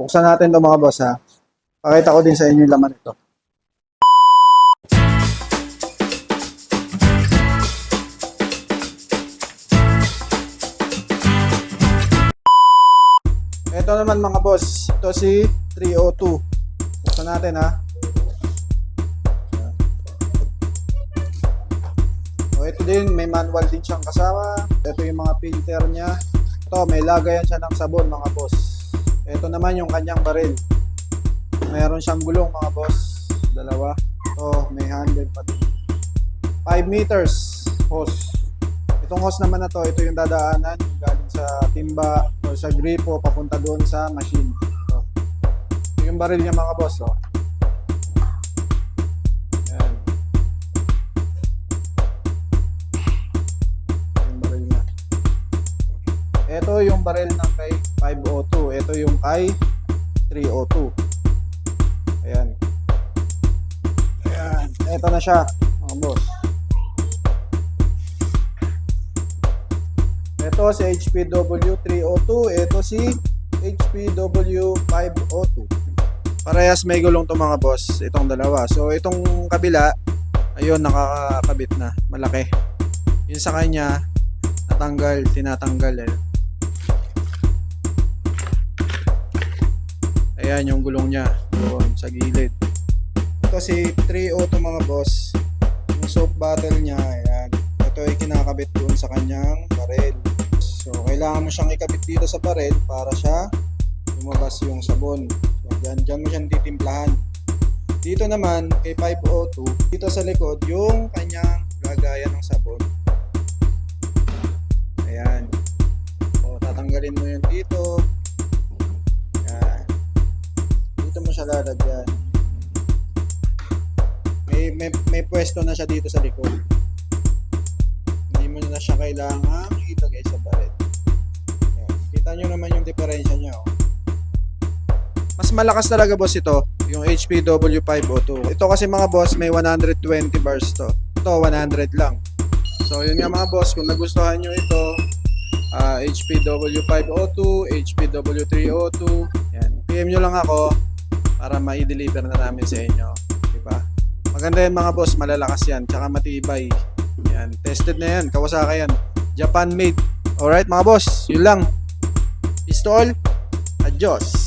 Buksan natin ito mga boss ha. Pakita ko din sa inyo yung laman ito. Ito naman mga boss. Ito si 302. Buksan natin ha. So, ito din, may manual din siyang kasama. Ito yung mga filter niya. Ito, may lagayan siya ng sabon mga boss. Ito naman yung kanyang baril. Meron siyang gulong mga boss. Dalawa. Ito, may handle pa din. 5 meters hose. Itong hose naman na to, ito yung dadaanan galing sa timba o sa gripo papunta doon sa machine. Ito yung baril niya mga boss. Ayan. Yung baril niya. Ito yung baril ng kay 502. Ito yung kay 302. Ayan. Ayan. Ito na siya mga boss. Ito si HPW 302, ito si HPW 502. Parehas may gulong to mga boss, itong dalawa. So itong kabila, ayun nakakabit na, malaki. Yung sa kanya, natanggal, tinatanggal eh. Ayan yung gulong niya, doon sa gilid. Ito si 302 mga boss, yung soap bottle niya, ayan. Ito ay kinakabit doon sa kanyang baril. So, kailangan mo siyang ikabit dito sa baril para siya lumabas yung sabon. So, dyan mo siyang titimplahan. Dito naman, kay 502, dito sa likod, yung kanyang lagayan ng sabon. Ayan. So, tatanggalin mo yun dito. Ayan. Dito mo siya lalagyan. May pwesto na siya dito sa likod. Hindi mo na siya kailangan ilagay sa baril. Ayan. Kita nyo naman yung diferensya niya. Oh. Mas malakas talaga boss ito, yung HPW 502. Ito kasi mga boss may 120 bars to. Ito 100 lang. So yun nga mga boss, kung nagustuhan nyo ito, HPW 502, HPW 302, yan. PM nyo lang ako para ma-deliver na namin sa inyo. Diba? Maganda yan mga boss, malalakas yan, tsaka matibay. Yan, tested na yan, Kawasaki yan. Japan made. Alright mga boss, yun lang. Peace to all. Adios.